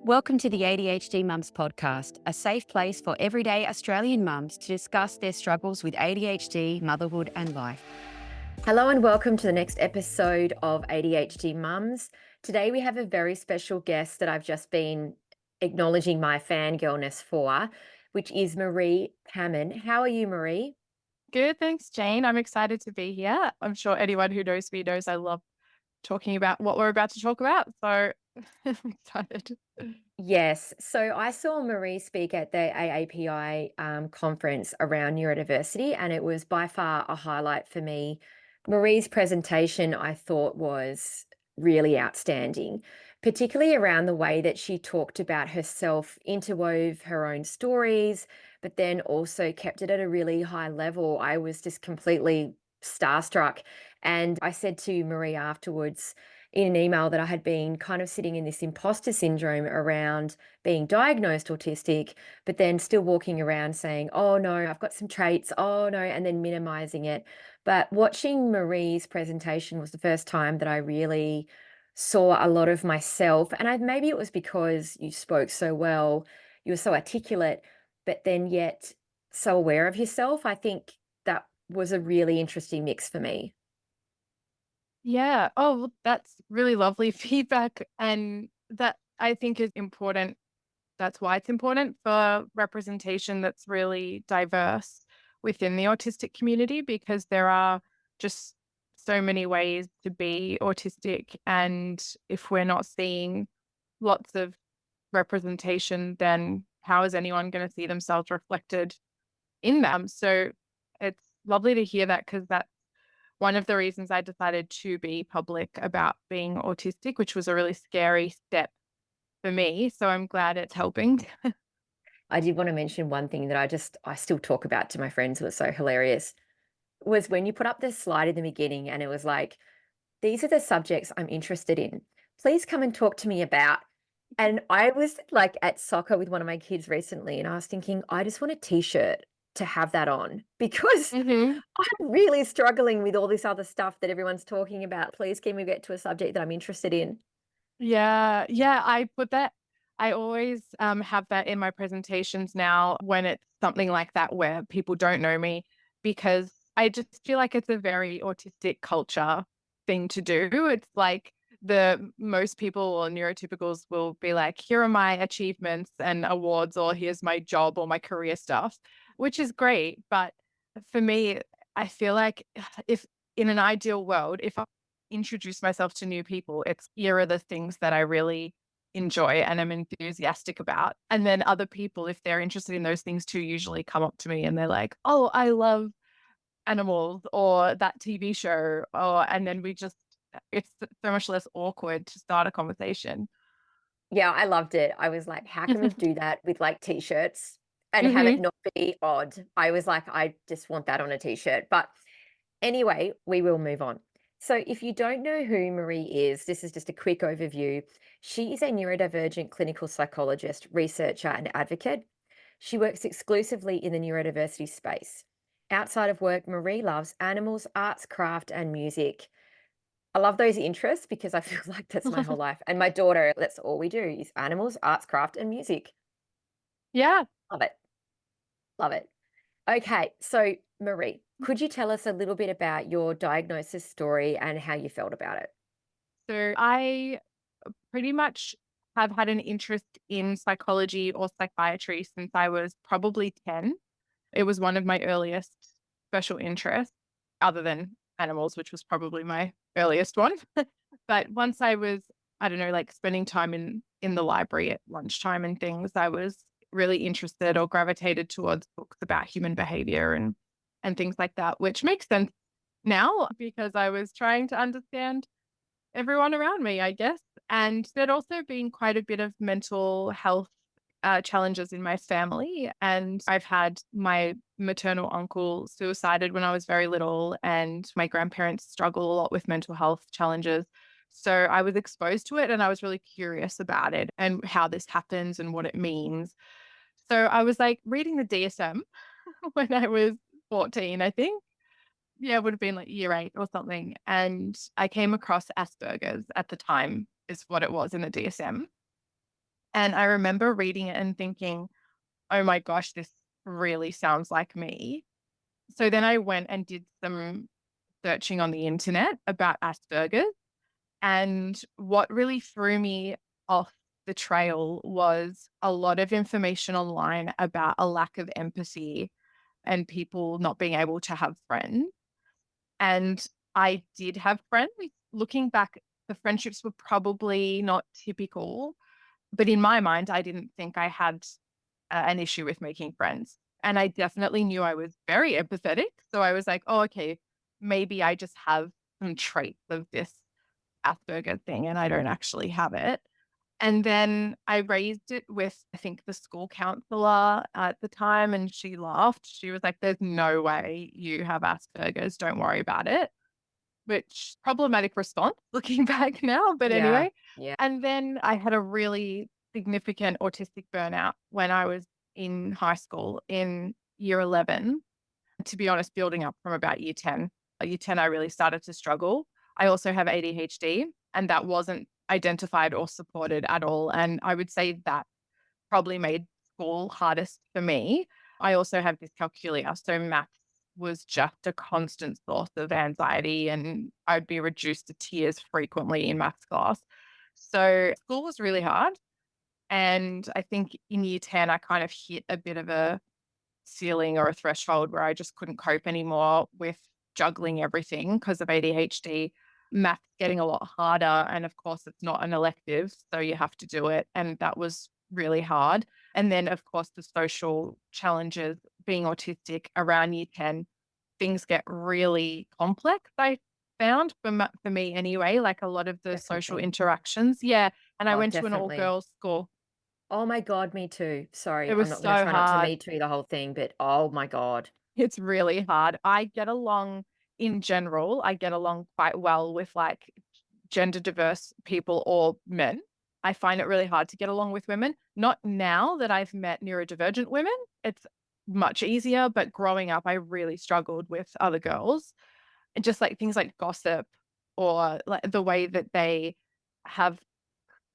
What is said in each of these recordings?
Welcome to the ADHD Mums podcast, a safe place for everyday Australian mums to discuss their struggles with ADHD, motherhood, and life. Hello, and welcome to the next episode of ADHD Mums. Today, we have a very special guest that I've just been acknowledging my fangirlness for, which is Marie Camin. How are you, Marie? Good, thanks, Jane. I'm excited to be here. I'm sure anyone who knows me knows I love talking about what we're about to talk about. So I'm excited. Yes. So I saw Marie speak at the AAPI conference around neurodiversity, and it was by far a highlight for me. Marie's presentation, I thought, was really outstanding, particularly around the way that she talked about herself, interwove her own stories, but then also kept it at a really high level. I was just completely starstruck. And I said to Marie afterwards, in an email, that I had been kind of sitting in this imposter syndrome around being diagnosed autistic, but then still walking around saying, oh no, I've got some traits, oh no, and then minimizing it. But watching Marie's presentation was the first time that I really saw a lot of myself. And maybe it was because you spoke so well, you were so articulate, but then yet so aware of yourself. I think that was a really interesting mix for me. Yeah. Oh, well, that's really lovely feedback. And that I think is important. That's why it's important for representation that's really diverse within the autistic community, because there are just so many ways to be autistic. And if we're not seeing lots of representation, then how is anyone going to see themselves reflected in them? So it's lovely to hear that, because that's one of the reasons I decided to be public about being autistic, which was a really scary step for me. So I'm glad it's helping. I did want to mention one thing that I still talk about to my friends. It was so hilarious. Was when you put up this slide in the beginning and it was like, these are the subjects I'm interested in. Please come and talk to me about. And I was like at soccer with one of my kids recently, and I was thinking, I just want a t-shirt to have that on because hmm I'm really struggling with all this other stuff that everyone's talking about. Please, can we get to a subject that I'm interested in? Yeah, yeah, I put that. I always have that in my presentations now when it's something like that where people don't know me, because I just feel like it's a very autistic culture thing to do. It's like the most people or neurotypicals will be like, here are my achievements and awards, or here's my job or my career stuff, which is great. But for me, I feel like if in an ideal world, if introduce myself to new people, it's here are the things that I really enjoy and am enthusiastic about. And then other people, if they're interested in those things too, usually come up to me and they're like, oh, I love animals or that TV show. Or, and then it's so much less awkward to start a conversation. Yeah, I loved it. I was like, how can we do that with like t-shirts and have it hmm not be odd? I was like, I just want that on a t-shirt. But anyway, we will move on. So, if you don't know who Marie is, this is just a quick overview. She is a neurodivergent clinical psychologist, researcher, and advocate. She works exclusively in the neurodiversity space. Outside of work, Marie loves animals, arts, craft, and music. I love those interests because I feel like that's my whole life. And my daughter, that's all we do is animals, arts, craft, and music. Yeah. Love it. Love it. Okay, so Marie, could you tell us a little bit about your diagnosis story and how you felt about it? So I pretty much have had an interest in psychology or psychiatry since I was probably 10. It was one of my earliest special interests, other than animals, which was probably my earliest one. But once I was, I don't know, like spending time in the library at lunchtime and things, I was really interested or gravitated towards books about human behavior and things like that, which makes sense now because I was trying to understand everyone around me, I guess. And there'd also been quite a bit of mental health challenges in my family. And I've had my maternal uncle suicided when I was very little, and my grandparents struggle a lot with mental health challenges. So I was exposed to it and I was really curious about it and how this happens and what it means. So I was like reading the DSM when I was 14, I think. Yeah, it would have been like year 8 or something. And I came across Asperger's at the time, is what it was in the DSM. And I remember reading it and thinking, oh my gosh, this really sounds like me. So then I went and did some searching on the internet about Asperger's. And what really threw me off the trail was a lot of information online about a lack of empathy and people not being able to have friends. And I did have friends. Looking back, the friendships were probably not typical, but in my mind, I didn't think I had an issue with making friends. And I definitely knew I was very empathetic. So I was like, oh, okay, maybe I just have some traits of this Asperger thing and I don't actually have it. And then I raised it with, I think, the school counselor at the time, and she laughed. She was like, there's no way you have Asperger's. Don't worry about it, which problematic response looking back now. But Yeah. anyway, Yeah. and then I had a really significant autistic burnout when I was in high school in year 11. To be honest, building up from about year 10. Year 10, I really started to struggle. I also have ADHD, and that wasn't identified or supported at all. And I would say that probably made school hardest for me. I also have dyscalculia, so maths was just a constant source of anxiety, and I'd be reduced to tears frequently in maths class. So school was really hard. And I think in year 10, I kind of hit a bit of a ceiling or a threshold where I just couldn't cope anymore with juggling everything because of ADHD. Maths getting a lot harder. And of course, it's not an elective, so you have to do it. And that was really hard. And then, of course, the social challenges being autistic around year 10, things get really complex. I found for me anyway, like a lot of the social Definitely. interactions. Yeah. And I Oh, went to an all definitely. girls school. Oh my God, me too. Sorry, It I'm was not going to so try not to hard. me too the whole thing, but oh my God. It's really hard. I get along in general, I get along quite well with like gender diverse people or men. I find it really hard to get along with women. Not now that I've met neurodivergent women, it's much easier, but growing up, I really struggled with other girls. And just like things like gossip or like the way that they have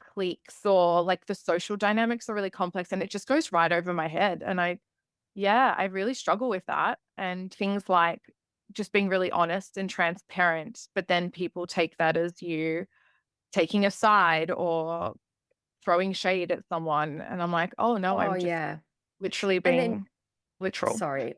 cliques or like the social dynamics are really complex and it just goes right over my head. And yeah, I really struggle with that. And things like just being really honest and transparent, but then people take that as you taking a side or throwing shade at someone. And I'm like, oh no, Oh I'm just yeah. literally And then being literal. sorry.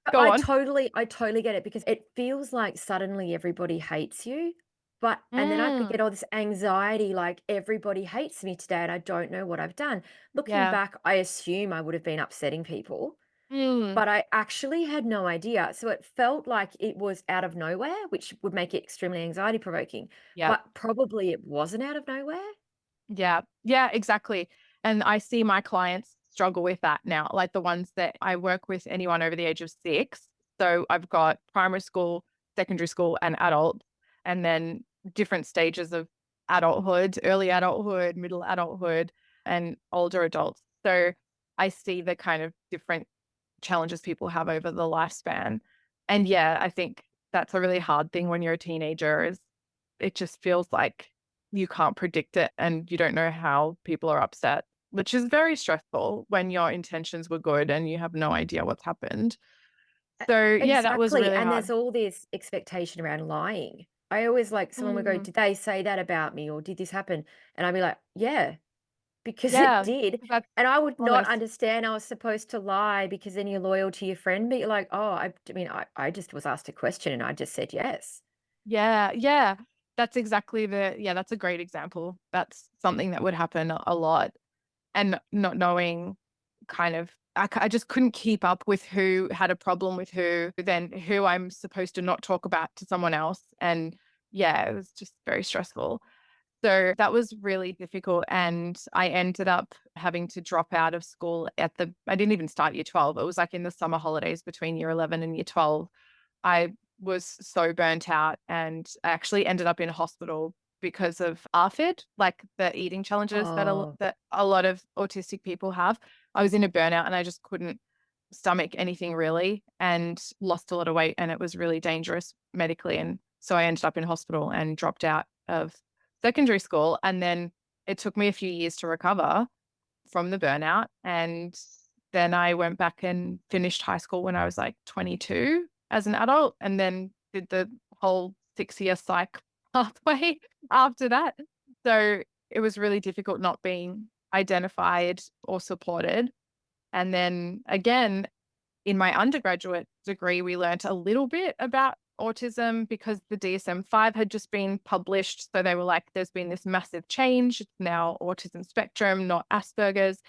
But Go on. I totally get it because it feels like suddenly everybody hates you. But and then I could Mm, get all this anxiety, like everybody hates me today and I don't know what I've done. Looking yeah. back, I assume I would have been upsetting people, Mm, but I actually had no idea. So it felt like it was out of nowhere, which would make it extremely anxiety provoking. yeah. But probably it wasn't out of nowhere. Yeah. Yeah, exactly. And I see my clients struggle with that now, like the ones that I work with anyone over the age of 6. So I've got primary school, secondary school, and adult, and then different stages of adulthood, early adulthood, middle adulthood, and older adults. So I see the kind of different challenges people have over the lifespan. And yeah, I think that's a really hard thing when you're a teenager is it just feels like you can't predict it and you don't know how people are upset, which is very stressful when your intentions were good and you have no idea what's happened. E So, yeah, that was exactly, really and hard. there's all this expectation around lying. I always like someone would go, Mm, "Did they say that about me?" or "Did this happen?" And I'd be like, "Yeah, because it yeah, did." 'cause that's And I would not honest. understand I was supposed to lie because then you're loyal to your friend, but you're like, "Oh, I mean, I just was asked a question and I just said yes." Yeah, yeah. That's exactly yeah, that's a great example. That's something that would happen a lot. And not knowing kind of I just couldn't keep up with who had a problem with who, then who I'm supposed to not talk about to someone else. And yeah, it was just very stressful. So that was really difficult. And I ended up having to drop out of school I didn't even start year 12. It was like in the summer holidays between year 11 and year 12. I was so burnt out and I actually ended up in hospital because of ARFID, like the eating challenges Oh, that a lot of autistic people have. I was in a burnout and I just couldn't stomach anything really and lost a lot of weight and it was really dangerous medically. And so I ended up in hospital and dropped out of secondary school. And then it took me a few years to recover. from the burnout. And then I went back and finished high school when I was like 22 as an adult, and then did the whole 6 year psych pathway after that. So it was really difficult not being identified or supported. And then again, in my undergraduate degree, we learnt a little bit about autism because the DSM-5 had just been published. So they were like, there's been this massive change. It's now autism spectrum, not Asperger's.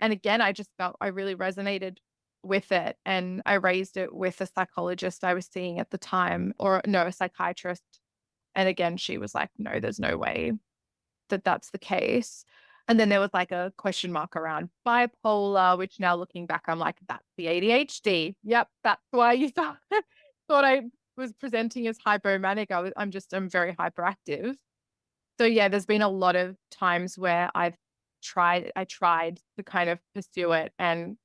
And again, I just felt I really resonated with it. And I raised it with a psychologist I was seeing at the time, or no, a psychiatrist. And again, she was like, no, there's no way that that's the case. And then there was like a question mark around bipolar, which now looking back, I'm like, that's the ADHD. Yep, that's why you thought thought I was presenting as hypomanic. I'm very hyperactive. So yeah, there's been a lot of times where I tried to kind of pursue it and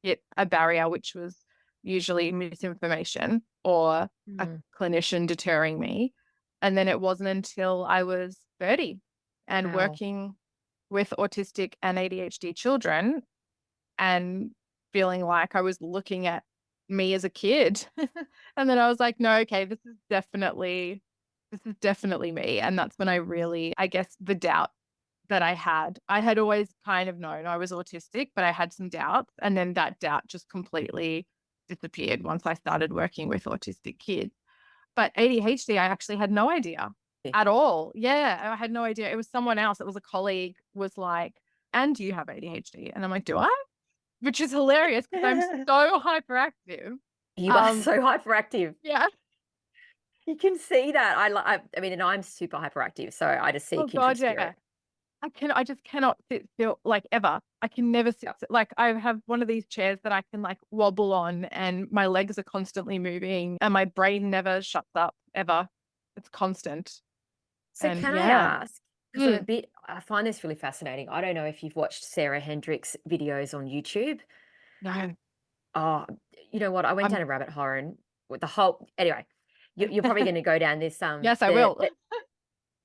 hit a barrier, which was usually misinformation or a Mm. clinician deterring me. And then it wasn't until I was 30 and Wow. working with autistic and ADHD children and feeling like I was looking at me as a kid. And then I was like, no, okay, this is definitely me. And that's when I really, I guess, the doubt that I had always kind of known I was autistic, but I had some doubts. And then that doubt just completely disappeared once I started working with autistic kids. But ADHD, I actually had no idea at all. Yeah, I had no idea. It was someone else. It was a colleague was like, and do you have ADHD? And I'm like, do I? Which is hilarious because I'm so hyperactive. You are Um, so hyperactive. yeah. You can see that. I mean, and I'm super hyperactive, so I just see Oh kindred God, yeah. spirit. I just cannot sit still like ever. I can never Yeah. like I have one of these chairs that I can like wobble on and my legs are constantly moving and my brain never shuts up ever. It's constant. So And can I yeah. ask, because Mm, I find this really fascinating. I don't know if you've watched Sarah Hendricks' videos on YouTube. no. Oh, you know what? I went down I'm a rabbit hole and with the whole anyway, you're probably gonna go down this, yes, I will. the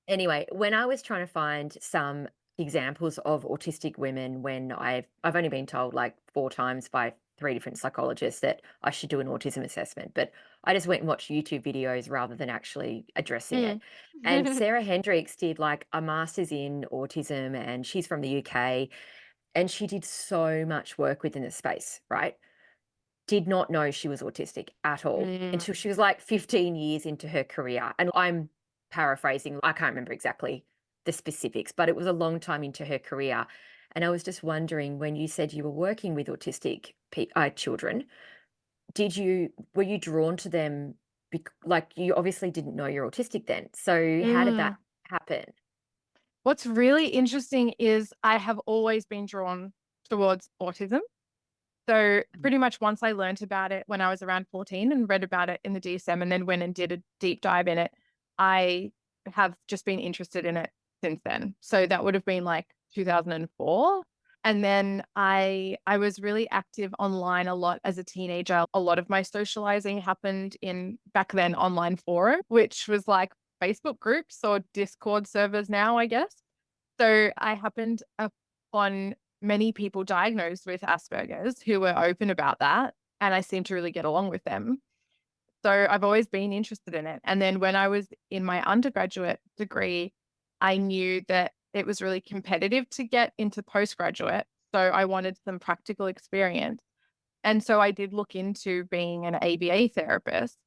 anyway, when I was trying to find some examples of autistic women when I've only been told like 4 times by 3 different psychologists that I should do an autism assessment, but I just went and watched YouTube videos rather than actually addressing it. Mm. And Sarah Hendricks did like a master's in autism and she's from the UK and she did so much work within the space, right? Did not know she was autistic at all Mm. until she was like 15 years into her career. And I'm paraphrasing, I can't remember exactly the specifics, but it was a long time into her career. And I was just wondering when you said you were working with autistic children, were you drawn to them? Like you obviously didn't know you're autistic then. So how did that Mm. happen? What's really interesting is I have always been drawn towards autism. So pretty much once I learned about it when I was around 14 and read about it in the DSM and then went and did a deep dive in it, I have just been interested in it since then. So that would have been like 2004. And then I was really active online a lot as a teenager. A lot of my socializing happened in back then online forum, which was like Facebook groups or Discord servers now, I guess. So I happened upon many people diagnosed with Asperger's who were open about that. And I seemed to really get along with them. So I've always been interested in it. And then when I was in my undergraduate degree, I knew that it was really competitive to get into postgraduate. So I wanted some practical experience. And so I did look into being an ABA therapist,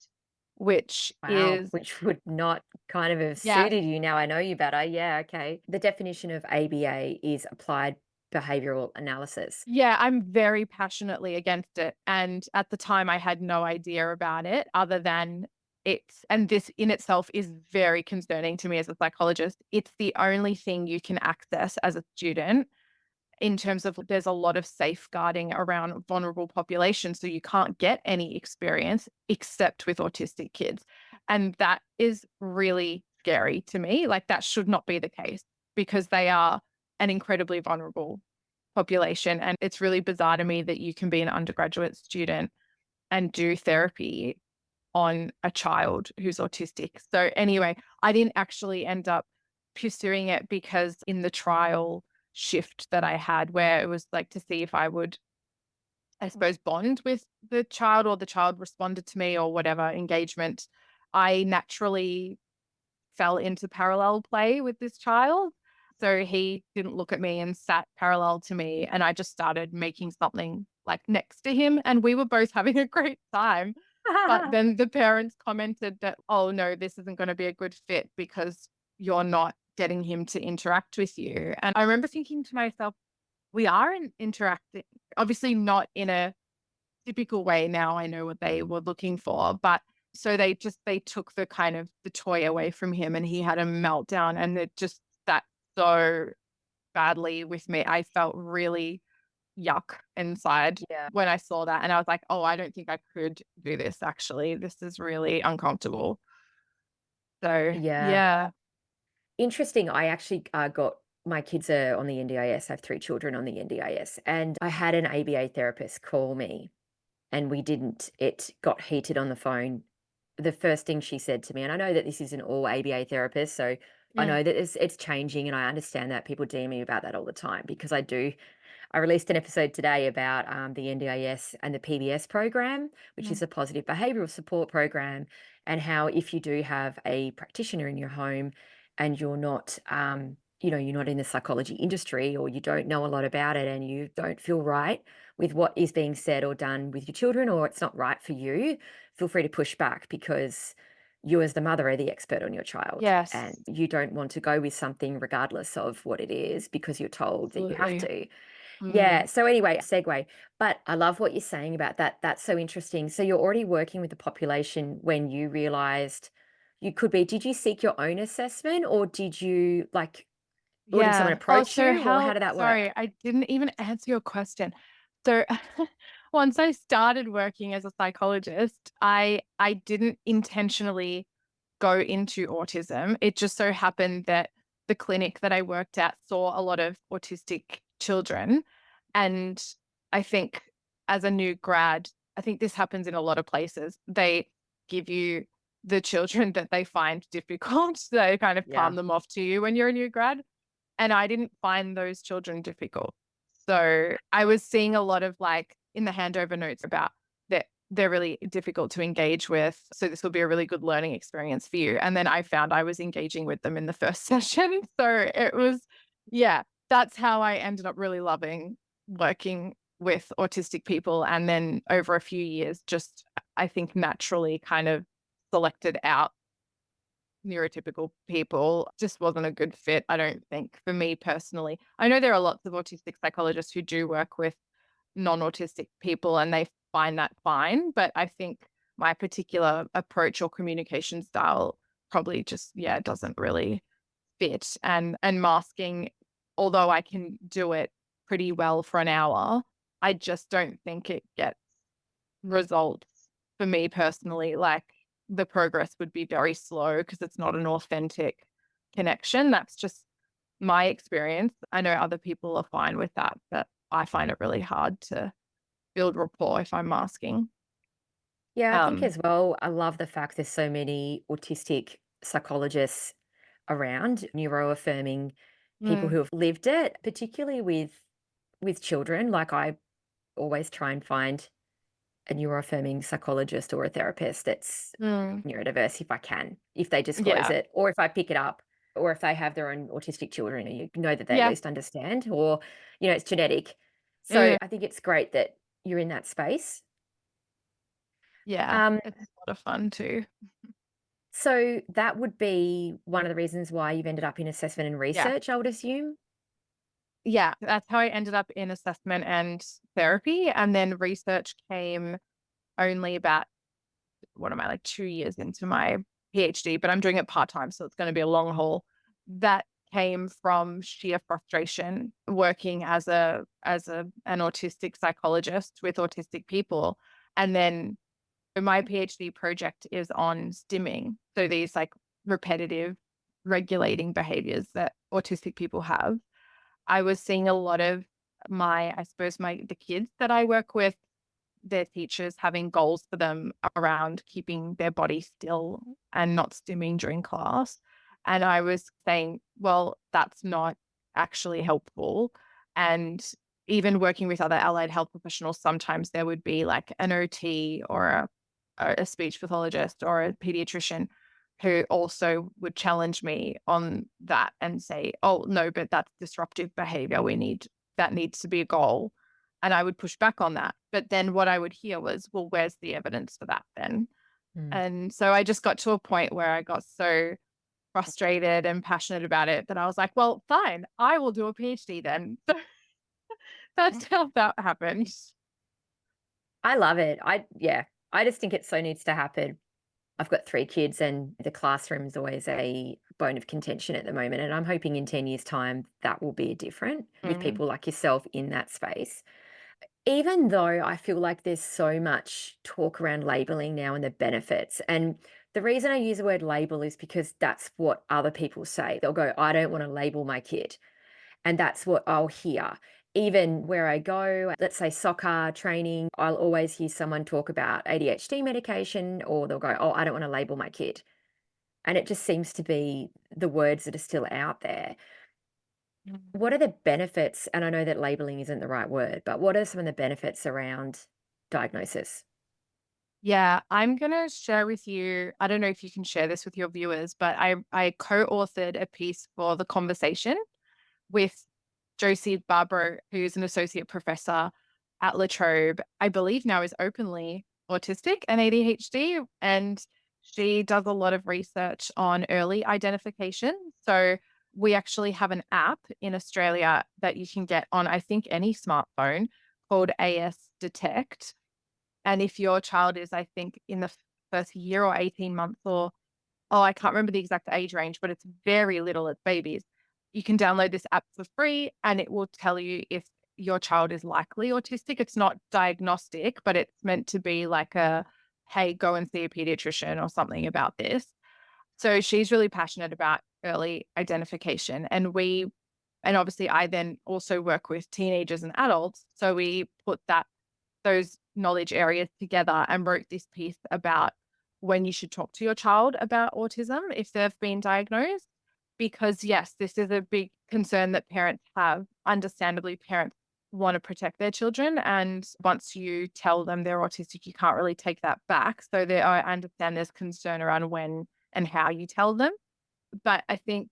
which Wow, is, which would not kind of have yes, suited you now I know you better. Yeah, okay. The definition of ABA is applied behavioral analysis. yeah, I'm very passionately against it. And at the time, I had no idea about it other than and this in itself is very concerning to me as a psychologist. It's the only thing you can access as a student in terms of there's a lot of safeguarding around vulnerable populations. So you can't get any experience except with autistic kids. And that is really scary to me. Like that should not be the case because they are an incredibly vulnerable population. And it's really bizarre to me that you can be an undergraduate student and do therapy on a child who's autistic. So, anyway, I didn't actually end up pursuing it because in the trial, shift that I had where it was like to see if I would, I suppose, bond with the child or the child responded to me or whatever engagement. I naturally fell into parallel play with this child. So he didn't look at me and sat parallel to me. And I just started making something like next to him. And we were both having a great time. But then the parents commented that, oh, no, this isn't going to be a good fit because you're not getting him to interact with you. And I remember thinking to myself, we are interacting, obviously not in a typical way. Now I know what they were looking for, but so they took the kind of the toy away from him and he had a meltdown and it just sat so badly with me. I felt really yuck inside Yeah. when I saw that and I was like, "Oh, I don't think I could do this actually. This is really uncomfortable." So, Yeah. yeah. Interesting. I actually got my kids are on the NDIS. I have 3 children on the NDIS, and I had an ABA therapist call me, and we didn't. It got heated on the phone. The first thing she said to me, and I know that this isn't all ABA therapists, so I Mm, know that it's changing, and I understand that people DM me about that all the time because I do. I released an episode today about the NDIS and the PBS program, which mm. is a positive behavioral support program, and how if you do have a practitioner in your home and you're not, you're not in the psychology industry or you don't know a lot about it and you don't feel right with what is being said or done with your children, or it's not right for you, feel free to push back because you as the mother are the expert on your child and Yes, you don't want to go with something regardless of what it is because you're told that you have absolutely. to. Mm. Yeah, so anyway, segue, but I love what you're saying about that. That's so interesting. So you're already working with the population when you realized you could be. Did you seek your own assessment or did you or did someone Yeah. Oh, approach so you or how how did that work? sorry, I didn't even answer your question. So once I started working as a psychologist, I didn't intentionally go into autism. It just so happened that the clinic that I worked at saw a lot of autistic children. And I think as a new grad, I think this happens in a lot of places. They give you the children that they find difficult. They kind of palm Yeah. them off to you when you're a new grad. And I didn't find those children difficult. So I was seeing a lot of like in the handover notes about that they're really difficult to engage with. So this will be a really good learning experience for you. And then I found I was engaging with them in the first session. So it was, yeah, that's how I ended up really loving working with autistic people. And then over a few years, just I think naturally kind of selected out neurotypical people. Just wasn't a good fit, I don't think, for me personally. I know there are lots of autistic psychologists who do work with non-autistic people and they find that fine, but I think my particular approach or communication style probably just, yeah, doesn't really fit. And masking, although I can do it pretty well for an hour, I just don't think it gets results for me personally. Like the progress would be very slow because it's not an authentic connection. That's just my experience. I know other people are fine with that, but I find it really hard to build rapport if I'm masking. Yeah, I think Um, as well, I love the fact there's so many autistic psychologists around, neuro-affirming people mm, who have lived it, particularly with children. Like I always try and find a neuro-affirming psychologist or a therapist that's mm, neurodiverse if I can, if they disclose yeah, it, or if I pick it up, or if they have their own autistic children and you know that they at yeah, least understand, or, it's genetic. So mm, I think it's great that you're in that space. yeah. Um, It's a lot of fun too. so that would be one of the reasons why you've ended up in assessment and Yeah. research, I would assume. Yeah. That's how I ended up in assessment and therapy. And then research came only about what am I like 2 years into my PhD, but I'm doing it part time, so it's going to be a long haul. That came from sheer frustration working as an autistic psychologist with autistic people, and then my PhD project is on stimming, so these like repetitive regulating behaviors that autistic people have. I was seeing a lot of I suppose the kids that I work with, their teachers having goals for them around keeping their body still and not stimming during class. And I was saying, well, that's not actually helpful. And even working with other allied health professionals, sometimes there would be like an OT or a speech pathologist or a pediatrician who also would challenge me on that and say, oh, no, but that's disruptive behavior. That needs to be a goal. And I would push back on that. But then what I would hear was, well, where's the evidence for that then? Mm. And so I just got to a point where I got so frustrated and passionate about it that I was like, well, fine, I will do a PhD then. So that's how that happened. I love it. Yeah, I just think it so needs to happen. I've got 3 kids and the classroom is always a bone of contention at the moment, and I'm hoping in 10 years' time that will be different with Mm, people like yourself in that space. Even though I feel like there's so much talk around labeling now and the benefits, and the reason I use the word label is because that's what other people say. They'll go, "I don't wanna label my kid." And that's what I'll hear. Even where I go, let's say soccer training, I'll always hear someone talk about ADHD medication, or they'll go, "Oh, I don't want to label my kid." And it just seems to be the words that are still out there. mm. What are the benefits? And I know that labeling isn't the right word, but what are some of the benefits around diagnosis? Yeah, I'm gonna share with you. I don't know if you can share this with your viewers, but I co-authored a piece for The Conversation with Josie Barbaro, who's an associate professor at La Trobe, I believe now is openly autistic and ADHD. And she does a lot of research on early identification. So we actually have an app in Australia that you can get on, I think, any smartphone called AS Detect. And if your child is, I think, in the first year or 18 months or oh, I can't remember the exact age range, but it's very little, it's babies. You can download this app for free and it will tell you if your child is likely autistic. It's not diagnostic, but it's meant to be like a, hey, go and see a pediatrician or something about this. So she's really passionate about early identification. And obviously I then also work with teenagers and adults. So we put those knowledge areas together and wrote this piece about when you should talk to your child about autism if they've been diagnosed. Because, yes, this is a big concern that parents have. Understandably, parents want to protect their children. And once you tell them they're autistic, you can't really take that back. So I understand there's concern around when and how you tell them. But I think,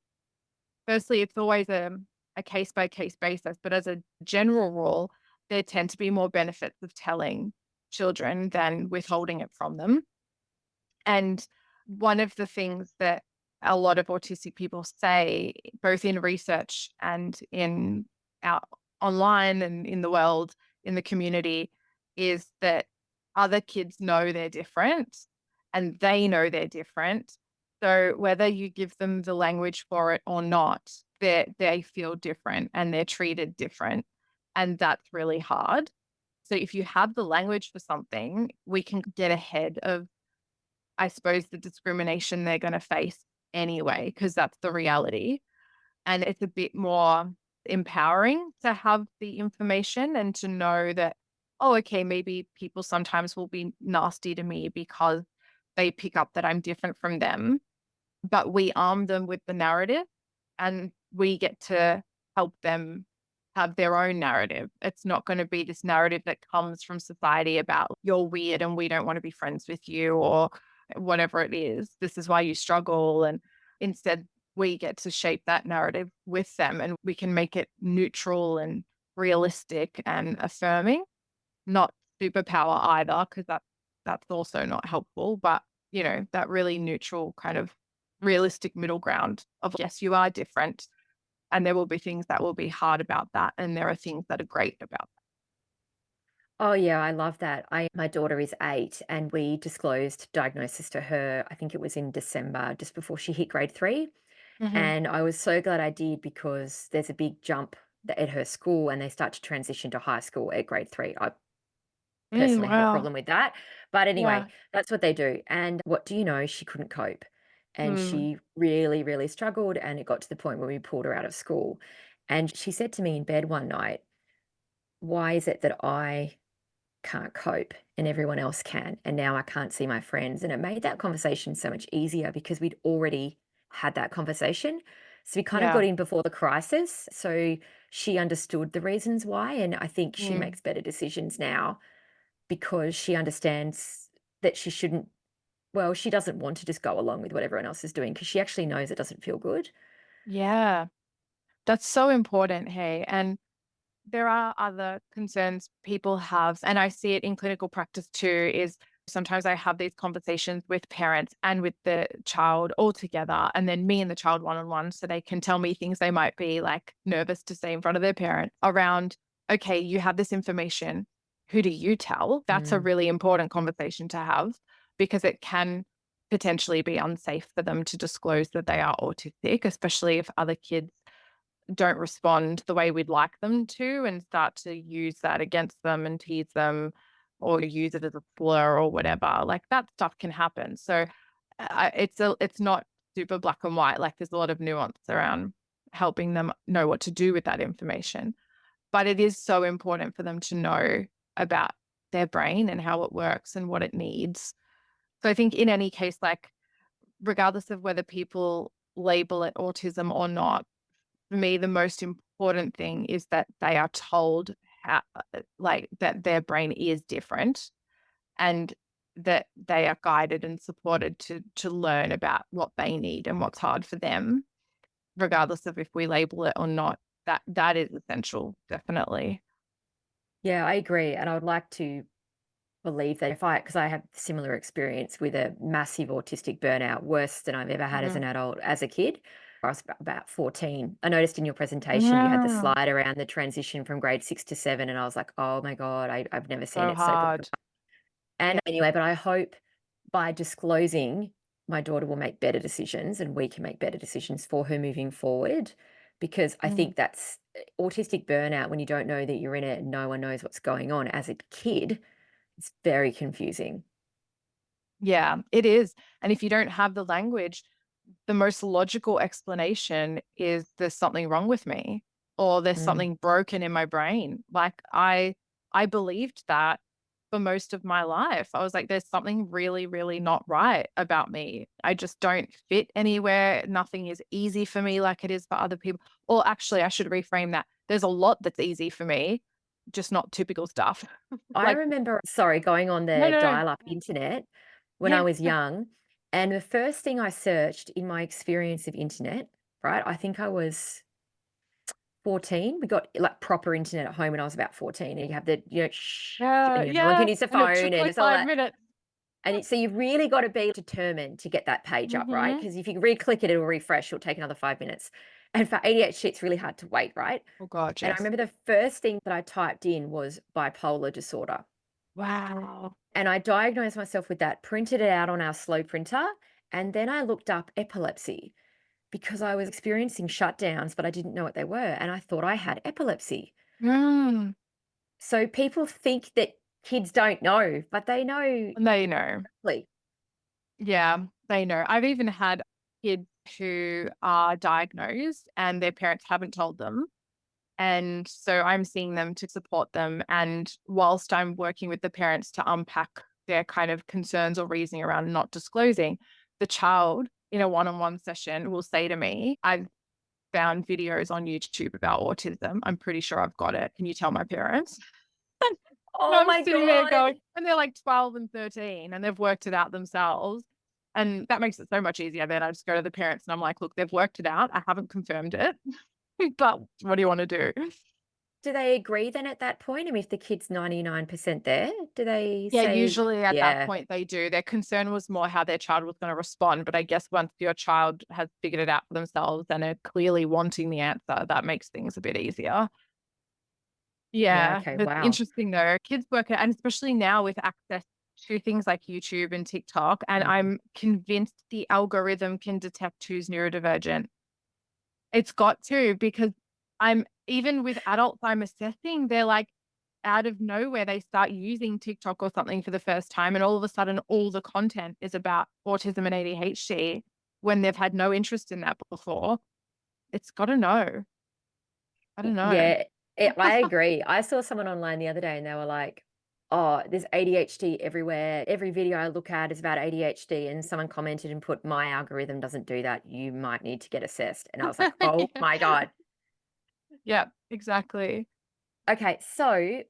firstly, it's always a case by case basis. But as a general rule, there tend to be more benefits of telling children than withholding it from them. And one of the things that a lot of autistic people say, both in research and in our online and in the world, in the community, is that other kids know they're different and they know they're different. So whether you give them the language for it or not, they feel different and they're treated different. And that's really hard. So if you have the language for something, we can get ahead of, I suppose, the discrimination they're going to face anyway, because that's the reality. And it's a bit more empowering to have the information and to know that, oh, okay, maybe people sometimes will be nasty to me because they pick up that I'm different from them, but we arm them with the narrative and we get to help them have their own narrative. It's not going to be this narrative that comes from society about you're weird and we don't want to be friends with you or whatever it is. This is why you struggle. And instead, we get to shape that narrative with them and we can make it neutral and realistic and affirming, not superpower either, because that's also not helpful. But that really neutral kind of realistic middle ground of yes, you are different. And there will be things that will be hard about that. And there are things that are great about Oh yeah, I love that. I My daughter is 8 and we disclosed diagnosis to her, I think it was in December, just before she hit grade 3. that. And I was so glad I did because there's a big jump at her school and they start to transition to high school at grade 3. I personally have a Wow. problem with that. But anyway, Yeah. that's what they do. And what do you know? She couldn't cope. And Mm. she really, really struggled. And it got to the point where we pulled her out of school. And she said to me in bed one night, "Why is it that I can't cope and everyone else can? And now I can't see my friends." And it made that conversation so much easier because we'd already had that conversation. So we kind of Yeah. got in before the crisis. So she understood the reasons why. And I think she Mm. makes better decisions now because she understands that she shouldn't, well, she doesn't want to just go along with what everyone else is doing because she actually knows it doesn't feel good. Yeah. That's so important, hey. And there are other concerns people have, and I see it in clinical practice too, is sometimes I have these conversations with parents and with the child all together, and then me and the child one-on-one, so they can tell me things they might be like nervous to say in front of their parent around, okay, you have this information. Who do you tell? That's a Mm. really important conversation to have because it can potentially be unsafe for them to disclose that they are autistic, especially if other kids don't respond the way we'd like them to and start to use that against them and tease them or use it as a slur or whatever. Like that stuff can happen. So it's not super black and white. Like there's a lot of nuance around helping them know what to do with that information. But it is so important for them to know about their brain and how it works and what it needs. So I think in any case, like regardless of whether people label it autism or not, for me, the most important thing is that they are told how, like, that their brain is different and that they are guided and supported to learn about what they need and what's hard for them, regardless of if we label it or not. That is essential, definitely. Yeah, I agree. And I would like to believe that if I, because I have similar experience with a massive autistic burnout, worse than I've ever had as Mhm. an adult, as a kid. I was about 14. I noticed in your presentation you had the Yeah, slide around the transition from grade 6 to 7, and I was like, oh my God, I've never seen so it so. hard. And Yeah. anyway, but I hope by disclosing, my daughter will make better decisions and we can make better decisions for her moving forward. Because I Mhm. think that's autistic burnout when you don't know that you're in it and no one knows what's going on. As a kid, it's very confusing. Yeah, it is. And if you don't have the language, the most logical explanation is there's something wrong with me or there's Mm. something broken in my brain. Like I believed that for most of my life. I was like there's something really really not right about me. I just don't fit anywhere. Nothing is easy for me like it is for other people. Or actually I should reframe that. There's a lot that's easy for me, just not typical stuff. I Like remember, sorry, going on no the no no. dial-up internet when I Yeah. was young, and the first thing I searched in my experience of internet, right? I think I was 14. We got like proper internet at home when I was about 14, and you have the, and no one Yeah. can use the And it phone took and like it's all 5 that. minutes. And so you've really got to be determined to get that page up, right? Mhm. Because if you re-click it, it'll refresh. It'll take another 5 minutes. And for ADHD, it's really hard to wait, right? Oh god, And I yes. remember the first thing that I typed in was bipolar disorder. Wow. And I diagnosed myself with that, printed it out on our slow printer, and then I looked up epilepsy because I was experiencing shutdowns, but I didn't know what they were. And I thought I had epilepsy. Mm. So people think that kids don't know, but they know. They know. Like, Yeah, they know. I've even had kids who are diagnosed and their parents haven't told them. And so I'm seeing them to support them. And whilst I'm working with the parents to unpack their kind of concerns or reasoning around not disclosing, the child in a one-on-one session will say to me, I've found videos on YouTube about autism. I'm pretty sure I've got it. Can you tell my parents? And oh I'm my sitting there God. going, and they're like 12 and 13 and they've worked it out themselves. And that makes it so much easier. Then I just go to the parents and I'm like, look, they've worked it out. I haven't confirmed it, but what do you want to do? Do they agree then at that point? I mean, if the kid's 99% there, do they Yeah, say, usually at that yeah, point they do. Their concern was more how their child was going to respond. But I guess once your child has figured it out for themselves and are clearly wanting the answer, that makes things a bit easier. yeah, Yeah, okay, it's wow. interesting though. Kids work it, and especially now with access to things like YouTube and TikTok, and Mm. I'm convinced the algorithm can detect who's neurodivergent. It's got to because I'm even with adults I'm assessing, they're like out of nowhere they start using TikTok or something for the first time, and all of a sudden all the content is about autism and ADHD when they've had no interest in that before. It's got to know. I don't know. Yeah, I agree. I saw someone online the other day and they were like, oh, there's ADHD everywhere. Every video I look at is about ADHD, and someone commented and put, my algorithm doesn't do that. You might need to get assessed. And I was like, oh Yeah. my God. Yeah, exactly. Okay. So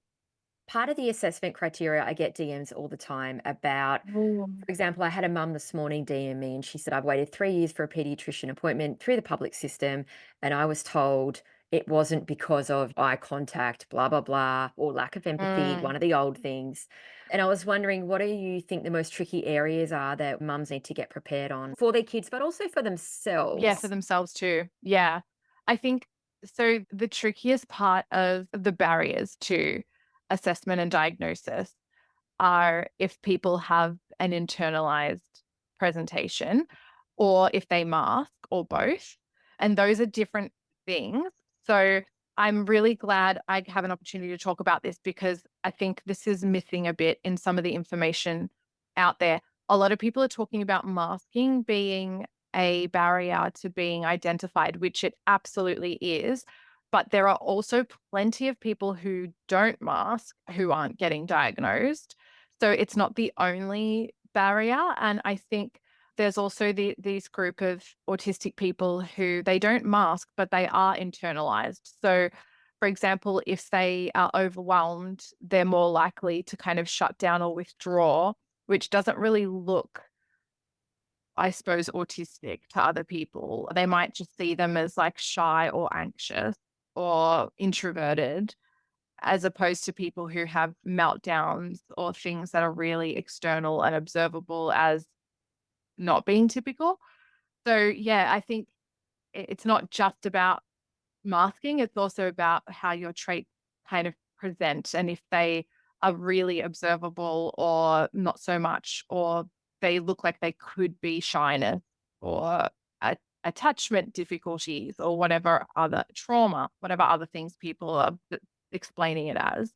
part of the assessment criteria, I get DMs all the time about, Mm. for example, I had a mum this morning DM me and she said, I've waited 3 years for a pediatrician appointment through the public system. And I was told it wasn't because of eye contact, blah, blah, blah, or lack of empathy, Mm. one of the old things. And I was wondering, what do you think the most tricky areas are that mums need to get prepared on for their kids, but also for Yeah, for themselves? themselves too. Yeah. I think so the trickiest part of the barriers to assessment and diagnosis are if people have an internalized presentation or if they mask or both. And those are different things. So I'm really glad I have an opportunity to talk about this because I think this is missing a bit in some of the information out there. A lot of people are talking about masking being a barrier to being identified, which it absolutely is. But there are also plenty of people who don't mask who aren't getting diagnosed. So it's not the only barrier. And I think there's also these group of autistic people who they don't mask, but they are internalized. So, for example, if they are overwhelmed, they're more likely to kind of shut down or withdraw, which doesn't really look, I suppose, autistic to other people. They might just see them as like shy or anxious or introverted as opposed to people who have meltdowns or things that are really external and observable as not being typical. So, yeah, I think it's not just about masking, it's also about how your traits kind of present and if they are really observable or not so much, or they look like they could be shyness or attachment difficulties or whatever other trauma, whatever other things people are explaining it as.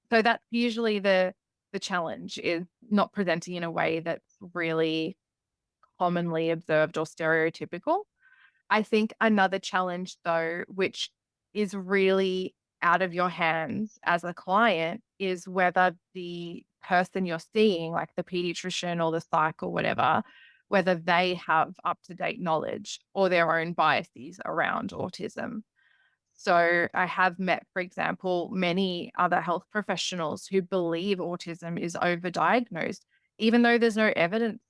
So that's usually the challenge is not presenting in a way that's really commonly observed or stereotypical. I think another challenge though, which is really out of your hands as a client, is whether the person you're seeing, like the pediatrician or the psych or whatever, whether they have up to date knowledge or their own biases around autism. So I have met, for example, many other health professionals who believe autism is overdiagnosed, even though there's no evidence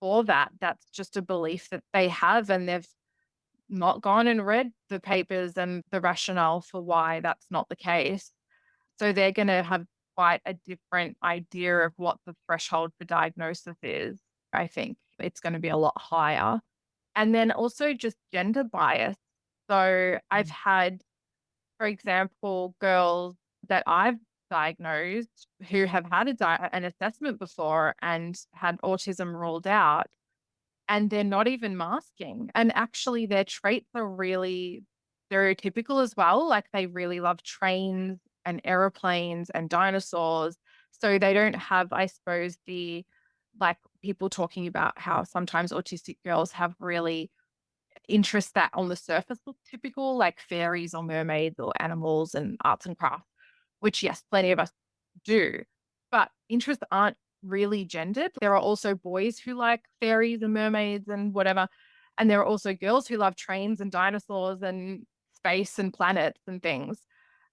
for that. That's just a belief that they have, and they've not gone and read the papers and the rationale for why that's not the case. So they're going to have quite a different idea of what the threshold for diagnosis is. I think it's going to be a lot higher. And then also just gender bias. So I've Mm. had, for example, girls that I've diagnosed who have had an assessment before and had autism ruled out, and they're not even masking. And actually, their traits are really stereotypical as well. Like they really love trains and aeroplanes and dinosaurs. So they don't have, I suppose, the like people talking about how sometimes autistic girls have really interests that on the surface look typical, like fairies or mermaids or animals and arts and crafts, which, yes, plenty of us do. But interests aren't really gendered. There are also boys who like fairies and mermaids and whatever. And there are also girls who love trains and dinosaurs and space and planets and things.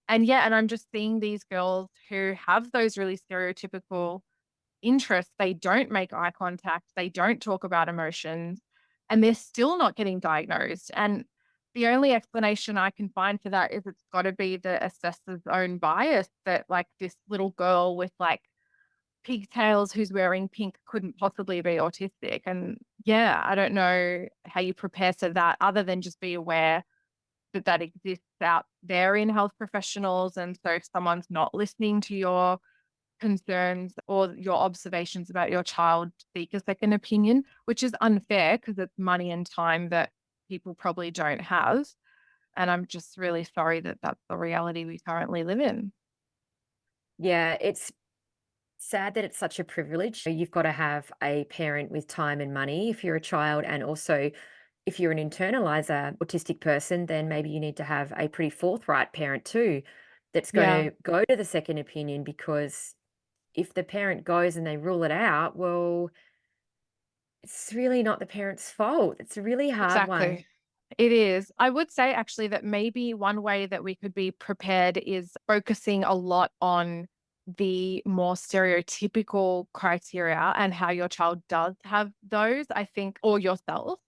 And yeah, and I'm just seeing these girls who have those really stereotypical interests, they don't make eye contact, they don't talk about emotions, and they're still not getting diagnosed. And the only explanation I can find for that is it's got to be the assessor's own bias that, like, this little girl with like pigtails who's wearing pink couldn't possibly be autistic. And yeah, I don't know how you prepare for that other than just be aware that that exists out there in health professionals. And so if someone's not listening to your concerns or your observations about your child, seek a second opinion, which is unfair because it's money and time that people probably don't have. And I'm just really sorry that that's the reality we currently live in. Yeah, it's sad that it's such a privilege. You've got to have a parent with time and money if you're a child, and also if you're an internalizer autistic person, then maybe you need to have a pretty forthright parent too that's going Yeah. to go to the second opinion because if the parent goes and they rule it out, well, it's really not the parent's fault. It's a really hard one. Exactly. It is. I would say actually that maybe one way that we could be prepared is focusing a lot on the more stereotypical criteria and how your child does have those, I think, or yourself,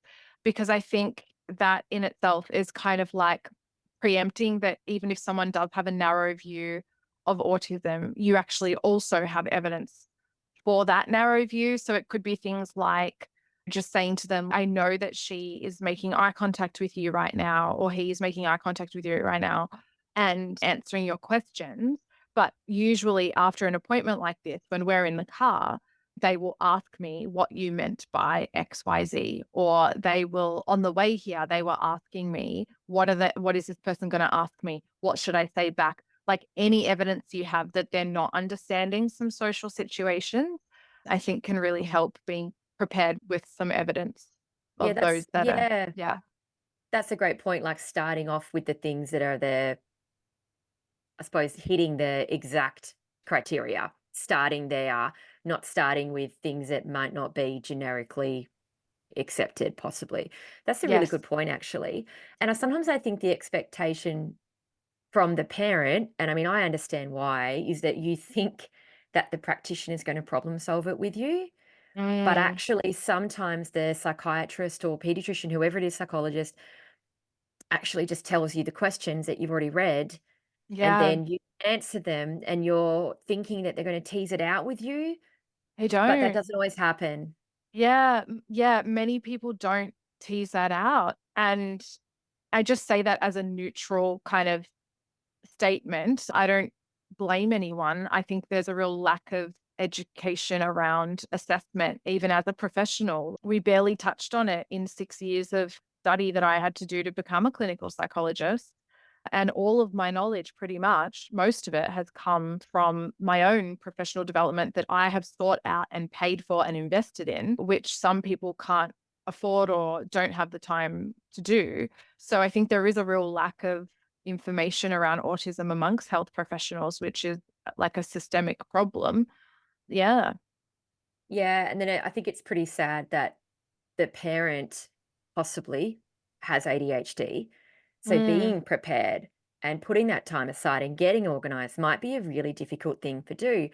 because I think that in itself is kind of like preempting that even if someone does have a narrow view of autism, you actually also have evidence for that narrow view. So it could be things like just saying to them, I know that she is making eye contact with you right now, or he's making eye contact with you right now and answering your questions. But usually, after an appointment like this, when we're in the car, they will ask me what you meant by XYZ, or they will, on the way here, they were asking me, what is this person going to ask me? What should I say back? Like any evidence you have that they're not understanding some social situations, I think can really help being prepared with some evidence Yeah, of those that are, yeah. that's a great point, like, starting off with the things that are the I suppose, hitting the exact criteria, starting there, not starting with things that might not be generically accepted, possibly. That's a really Yes. good point, actually. And sometimes I think the expectation from the parent, and I mean, I understand why, is that you think that the practitioner is going to problem solve it with you. But Mm, actually, sometimes the psychiatrist or pediatrician, whoever it is, psychologist, actually just tells you the questions that you've already read, and yeah, then you answer them, and you're thinking that they're gonna tease it out with you, they but that don't. doesn't always happen. Yeah, yeah, many people don't tease that out, and I just say that as a neutral kind of statement. I don't blame anyone. I think there's a real lack of education around assessment, even as a professional. We barely touched on it in 6 years of study that I had to do to become a clinical psychologist. And all of my knowledge, pretty much, most of it has come from my own professional development that I have sought out and paid for and invested in, which some people can't afford or don't have the time to do. So I think there is a real lack of information around autism amongst health professionals, which is like a systemic problem. Yeah. Yeah, and then I think it's pretty sad that the parent possibly has ADHD, so Mm, being prepared and putting that time aside and getting organized might be a really difficult thing to do.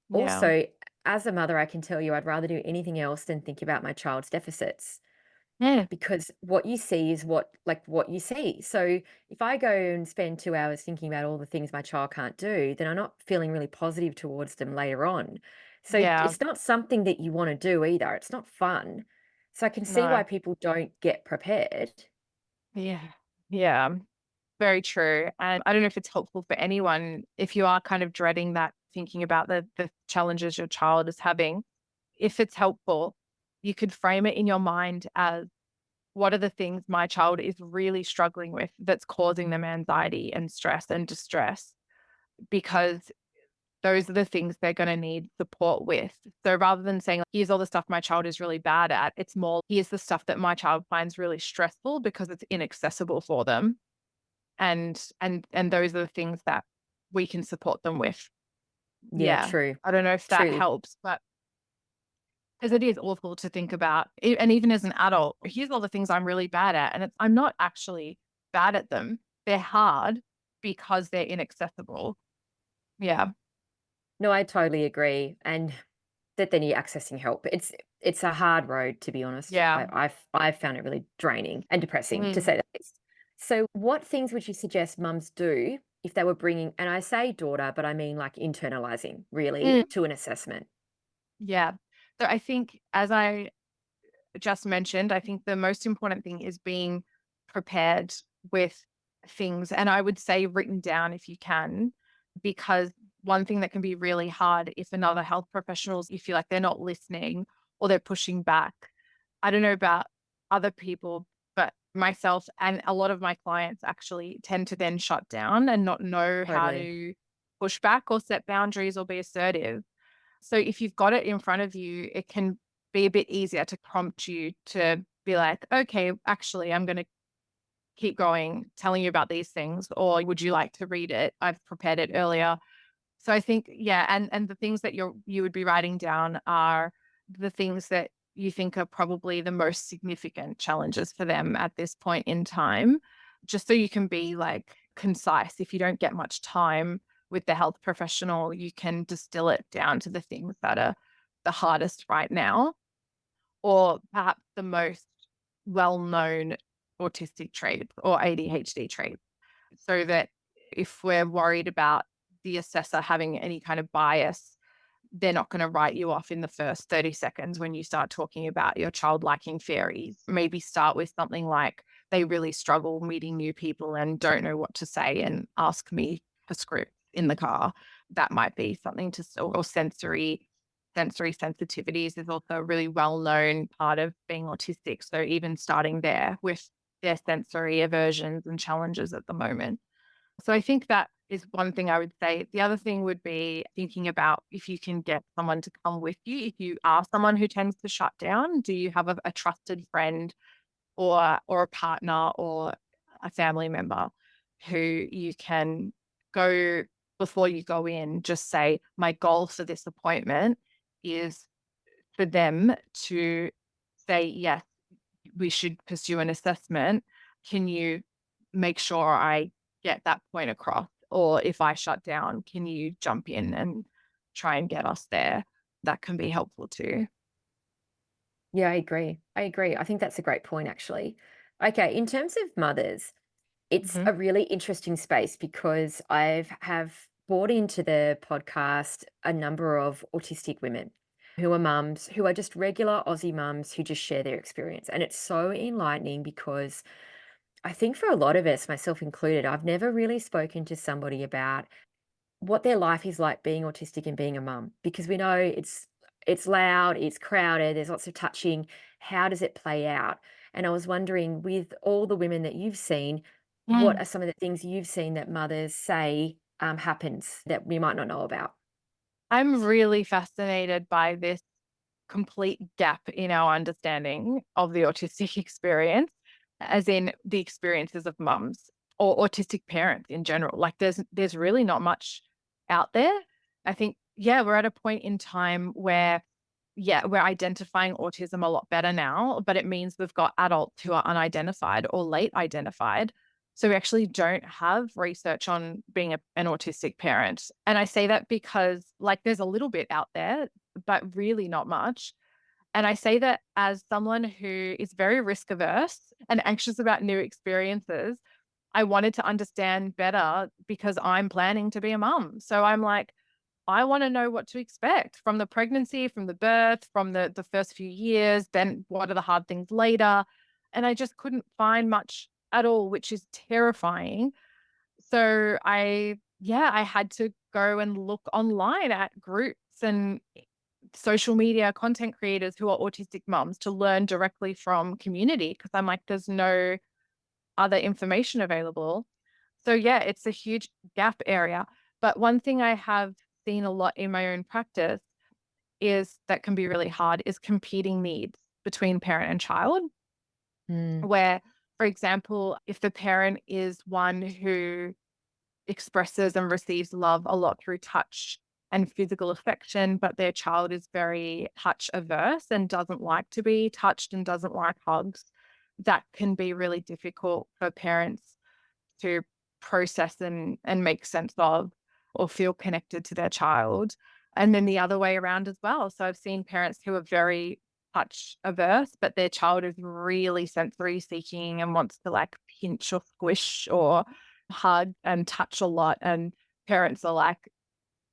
yeah. Also, as a mother, I can tell you I'd rather do anything else than think about my child's deficits. Yeah. Because what you see is what you see. So if I go and spend 2 hours thinking about all the things my child can't do, then I'm not feeling really positive towards them later on. So Yeah. it's not something that you wanna do either. It's not fun. So I can see why No. people don't get prepared. Yeah. Yeah. Very true. And I don't know if it's helpful for anyone if you are kind of dreading that, thinking about the challenges your child is having. If it's helpful, you could frame it in your mind as what are the things my child is really struggling with that's causing them anxiety and stress and distress? Because those are the things they're going to need support with. So rather than saying, here's all the stuff my child is really bad at, it's more, here's the stuff that my child finds really stressful because it's inaccessible for them. And those are the things that we can support them with. Yeah, Yeah. true. I don't know if that True. helps, but because it is awful to think about. And even as an adult, here's all the things I'm really bad at. And I'm not actually bad at them. They're hard because they're inaccessible. Yeah. No, I totally agree, and that then you're accessing help. It's a hard road, to be honest. Yeah. I've found it really draining and depressing, to Mm. say the least. So, what things would you suggest mums do if they were bringing, and I say daughter, but I mean like internalizing, really, Mm. to an assessment? Yeah. So I think, as I just mentioned, I think the most important thing is being prepared with things. And I would say written down if you can, because one thing that can be really hard if another health professionals, you feel like they're not listening or they're pushing back. I don't know about other people, but myself and a lot of my clients actually tend to then shut down and not know how Totally. to push back or set boundaries or be assertive. So if you've got it in front of you, it can be a bit easier to prompt you to be like, okay, actually, I'm going to keep going, telling you about these things. Or would you like to read it? I've prepared it earlier. So I think, yeah, and the things that you would be writing down are the things that you think are probably the most significant challenges for them at this point in time, just so you can be like concise. If you don't get much time with the health professional, you can distill it down to the things that are the hardest right now, or perhaps the most well-known autistic traits or ADHD traits, so that if we're worried about the assessor having any kind of bias, they're not going to write you off in the first 30 seconds when you start talking about your child liking fairies. Maybe start with something like they really struggle meeting new people and don't know what to say and ask me for script in the car. That might be something to, or sensory sensitivities is also a really well-known part of being autistic. So even starting there with their sensory aversions and challenges at the moment. So I think that is one thing I would say. The other thing would be thinking about if you can get someone to come with you. If you are someone who tends to shut down, do you have a trusted friend or a partner or a family member who you can go before you go in, just say, my goal for this appointment is for them to say, yes, we should pursue an assessment. Can you make sure I get that point across? Or if I shut down, can you jump in and try and get us there? That can be helpful too. Yeah, I agree. I agree. I think that's a great point, actually. Okay, in terms of mothers, it's Hmm. a really interesting space because have brought into the podcast a number of autistic women who are mums, who are just regular Aussie mums who just share their experience. And it's so enlightening because I think for a lot of us, myself included, I've never really spoken to somebody about what their life is like being autistic and being a mum, because we know it's loud, it's crowded, there's lots of touching. How does it play out? And I was wondering, with all the women that you've seen, what Mm. are some of the things you've seen that mothers say happens that we might not know about? I'm really fascinated by this complete gap in our understanding of the autistic experience, as in the experiences of mums or autistic parents in general. Like there's really not much out there. I think, yeah, we're at a point in time where, yeah, we're identifying autism a lot better now, but it means we've got adults who are unidentified or late identified. So we actually don't have research on being an autistic parent. And I say that because like there's a little bit out there, but really not much. And I say that as someone who is very risk averse and anxious about new experiences. I wanted to understand better because I'm planning to be a mum. So I'm like, I want to know what to expect from the pregnancy, from the birth, from the first few years, then what are the hard things later? And I just couldn't find much at all, which is terrifying. So I had to go and look online at groups and social media content creators who are autistic mums to learn directly from community because I'm like, there's no other information available. So yeah, it's a huge gap area. But one thing I have seen a lot in my own practice is that can be really hard is competing needs between parent and child, Mm, where, for example, if the parent is one who expresses and receives love a lot through touch and physical affection, but their child is very touch averse and doesn't like to be touched and doesn't like hugs, that can be really difficult for parents to process and make sense of or feel connected to their child. And then the other way around as well. So I've seen parents who are very touch averse, but their child is really sensory seeking and wants to like pinch or squish or hug and touch a lot. And parents are like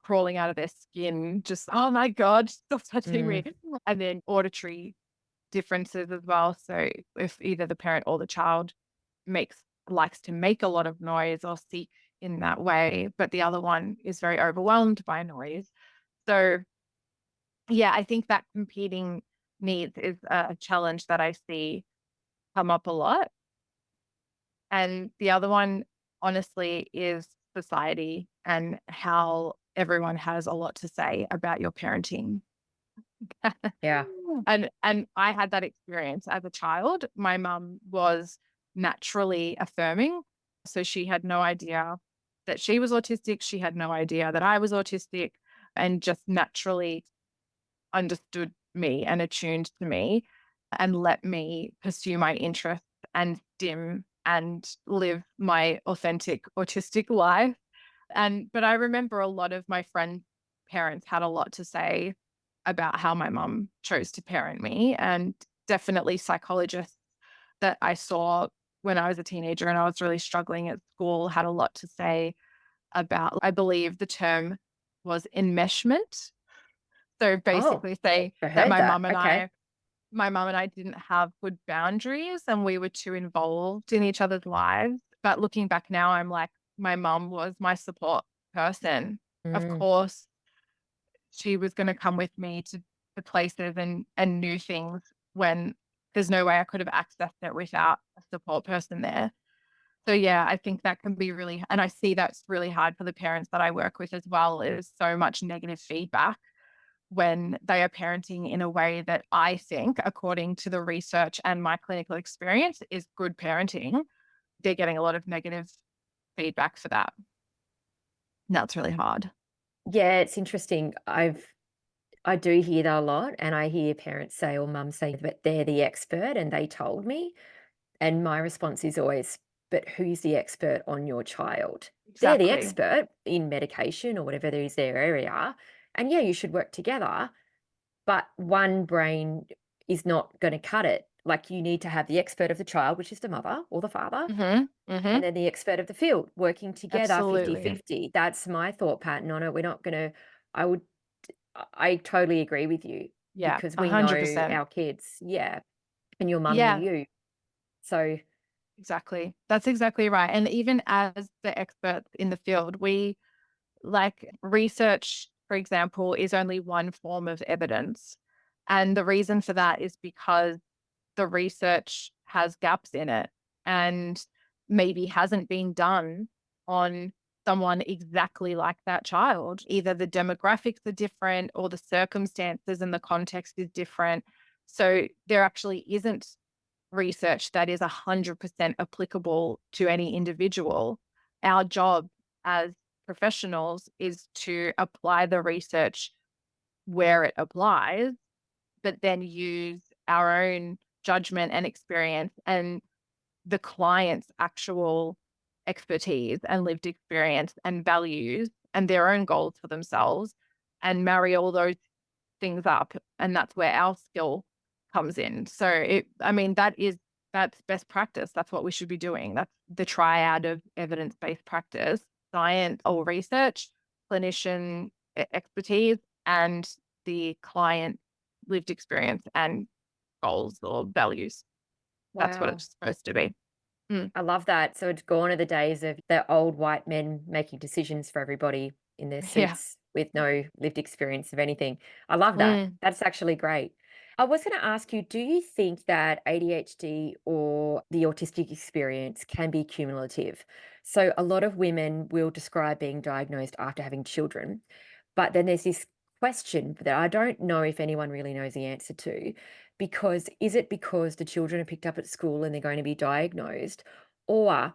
crawling out of their skin, just, oh my God, stop touching me. mm, And then auditory differences as well. So if either the parent or the child makes likes to make a lot of noise or seek in that way, but the other one is very overwhelmed by noise. So yeah, I think that competing needs is a challenge that I see come up a lot. And the other one, honestly, is society and how everyone has a lot to say about your parenting. yeah. And I had that experience as a child. My mum was naturally affirming, so she had no idea. that she was autistic. She had no idea that I was autistic and just naturally understood me and attuned to me and let me pursue my interests and stim and live my authentic autistic life. But I remember a lot of my friends' parents had a lot to say about how my mum chose to parent me, and definitely psychologists that I saw when I was a teenager and I was really struggling at school had a lot to say about, I believe the term was enmeshment. So Oh, basically say I that heard that. Okay. my mum and I didn't have good boundaries and we were too involved in each other's lives. But looking back now, I'm like, my mum was my support person. Of Mm. course, she was going to come with me to places and new things when there's no way I could have accessed it without a support person there. So yeah, I think that can be really, and I see that's really hard for the parents that I work with as well, is so much negative feedback when they are parenting in a way that I think, according to the research and my clinical experience, is good parenting. They're getting a lot of negative feedback for that. And that's really hard. Yeah, it's interesting. I do hear that a lot, and I hear parents say or mums say that they're the expert and they told me. And my response is always, but who's the expert on your child? They're the Exactly. expert in medication or whatever is their area. And yeah, you should work together, but one brain is not going to cut it. Like you need to have the expert of the child, which is the mother or the father, Mhm. Mhm. and then the expert of the field working together Absolutely. 50-50. That's my thought pattern on it. We're not going to, I would, I totally agree with you Yeah, because we know 100%. our kids. Yeah. And your mum knew Yeah, you. So, exactly. That's exactly right. And even as the experts in the field, we like research, for example, is only one form of evidence. And the reason for that is because the research has gaps in it and maybe hasn't been done on someone exactly like that child. Either the demographics are different or the circumstances and the context is different. So there actually isn't research that is 100% applicable to any individual. Our job as professionals is to apply the research where it applies, but then use our own judgment and experience and the client's actual expertise and lived experience and values and their own goals for themselves and marry all those things up. And that's where our skill comes in. So I mean, that's best practice. That's what we should be doing. That's the triad of evidence-based practice, science or research, clinician expertise, and the client lived experience and goals or values. That's what wow. it's supposed to be. Mm. I love that. So it's gone are the days of the old white men making decisions for everybody in their Yeah. suits with no lived experience of anything. I love that. Mm. That's actually great. I was going to ask you, do you think that ADHD or the autistic experience can be cumulative? So a lot of women will describe being diagnosed after having children, but then there's this question that I don't know if anyone really knows the answer to, because is it because the children are picked up at school and they're going to be diagnosed? Or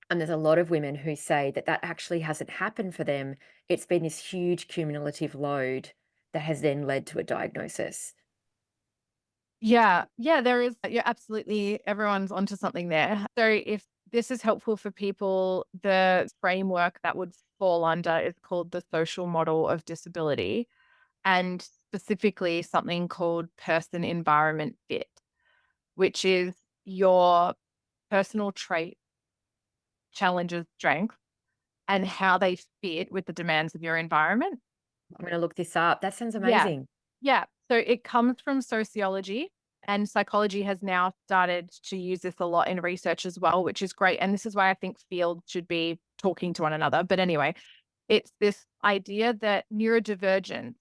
and there's a lot of women who say that that actually hasn't happened for them. It's been this huge cumulative load that has then led to a diagnosis. Yeah. Yeah, there is. Yeah, absolutely. Everyone's onto something there. So if this is helpful for people, the framework that would fall under is called the social model of disability, and specifically something called person environment fit, which is your personal trait, challenges, strengths, and how they fit with the demands of your environment. I'm going to look this up. That sounds Yeah. amazing. Yeah. So it comes from sociology, and psychology has now started to use this a lot in research as well, which is great. And this is why I think fields should be talking to one another. But anyway, it's this idea that neurodivergence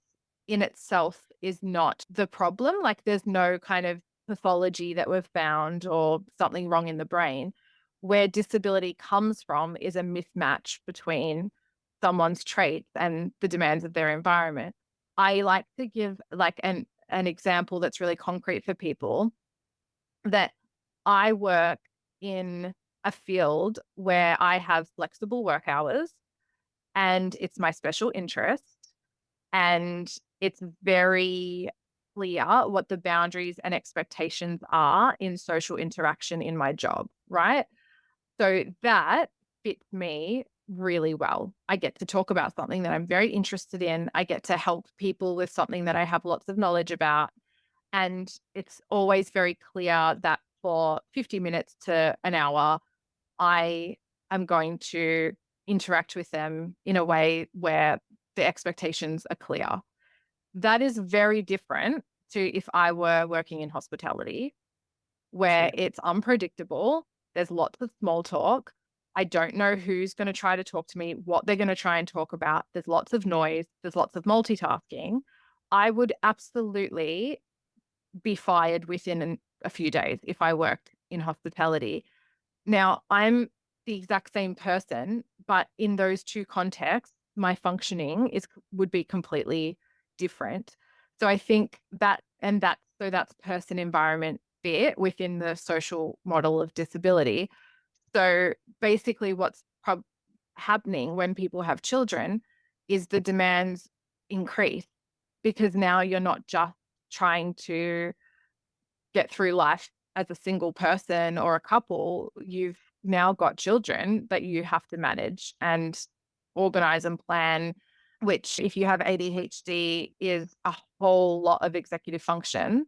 in itself is not the problem. Like there's no kind of pathology that we've found or something wrong in the brain. Where disability comes from is a mismatch between someone's traits and the demands of their environment. I like to give like an example that's really concrete for people that I work in a field where I have flexible work hours and it's my special interest and it's very clear what the boundaries and expectations are in social interaction in my job, right? So that fits me really well. I get to talk about something that I'm very interested in. I get to help people with something that I have lots of knowledge about. And it's always very clear that for 50 minutes to an hour, I am going to interact with them in a way where the expectations are clear. That is very different to if I were working in hospitality, where True. it's unpredictable. There's lots of small talk. I don't know who's going to try to talk to me, what they're going to try and talk about. There's lots of noise. There's lots of multitasking. I would absolutely be fired within a few days if I worked in hospitality. Now, I'm the exact same person, but in those two contexts, my functioning would be completely different. So I think that's person environment fit within the social model of disability. So basically what's happening when people have children is the demands increase because now you're not just trying to get through life as a single person or a couple, you've now got children that you have to manage and organize and plan, which if you have ADHD is a whole lot of executive function.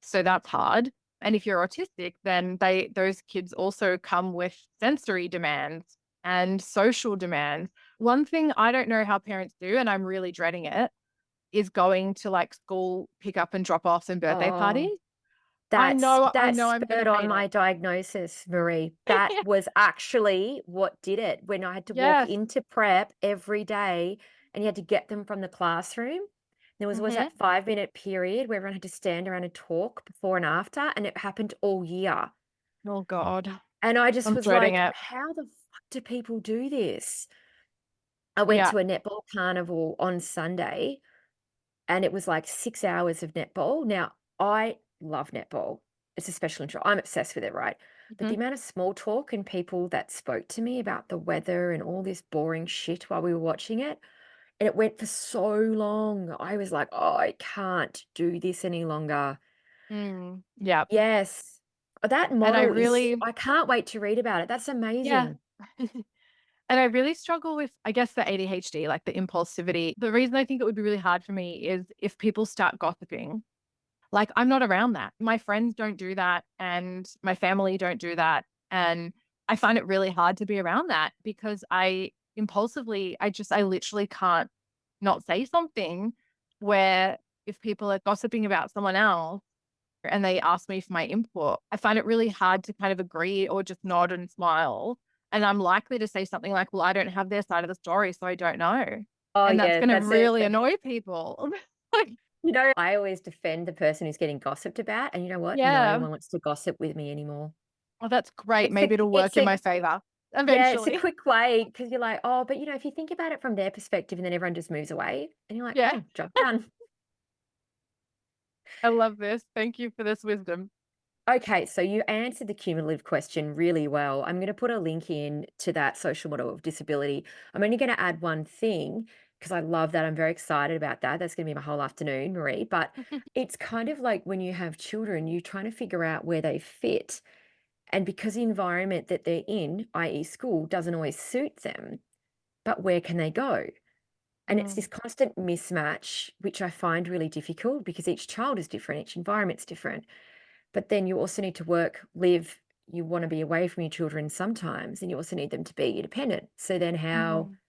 So that's hard. And if you're autistic, then those kids also come with sensory demands and social demands. One thing I don't know how parents do, and I'm really dreading it, is going to like school pick up and drop offs and birthday Oh. parties. I That know I'm gonna spurred on hate my it. diagnosis, Marie. That was actually what did it when I had to walk Yes. into prep every day and you had to get them from the classroom. There was always Mhm. that 5-minute period where everyone had to stand around and talk before and after, and it happened all year. Oh god. And I just I'm was dreading like, it. how the fuck do people do this? I went Yeah. to a netball carnival on Sunday and it was like 6 hours of netball. Now, I love netball. It's a special interest. I'm obsessed with it, right? But the Mhm. amount of small talk and people that spoke to me about the weather and all this boring shit while we were watching it, and it went for so long. I was like, "Oh, I can't do this any longer." Yeah. Yes. That And I model is really I can't wait to read about it. That's yeah. amazing. And I really struggle with, I guess, the ADHD, like the impulsivity. The reason I think it would be really hard for me is if people start gossiping. Like, I'm not around that. My friends don't do that, and my family don't do that, and I find it really hard to be around that because I literally can't not say something where if people are gossiping about someone else and they ask me for my input, I find it really hard to kind of agree or just nod and smile, and I'm likely to say something like, "Well, I don't have their side of the story, so I don't know," Oh, and that's yeah, gonna that's it. really annoy people. Like I always defend the person who's getting gossiped about, and you know what? No yeah. one wants to gossip with me anymore. Oh, that's great. Maybe it'll work It's in a my favor Yeah, it's a eventually. quick way because 'cause you're like, "Oh, but, if you think about it from their perspective and then everyone just moves away," and you're like, Yeah, "Oh, job done." I love this. Thank you for this wisdom. Okay, so you answered the cumulative question really well. I'm gonna put a link in to that social model of disability. I'm only gonna add one thing because I love that. I'm very excited about that. That's gonna be my whole afternoon, Marie, but it's kind of like when you have children, you're trying to figure out where they fit, and because the environment that they're in, i.e. school, doesn't always suit them, but where can they go? And it's this Mm, constant mismatch, which I find really difficult because each child is different, each environment's different. But then you also need to work, live, you want to be away from your children sometimes, and you also need them to be independent. So then how mhm.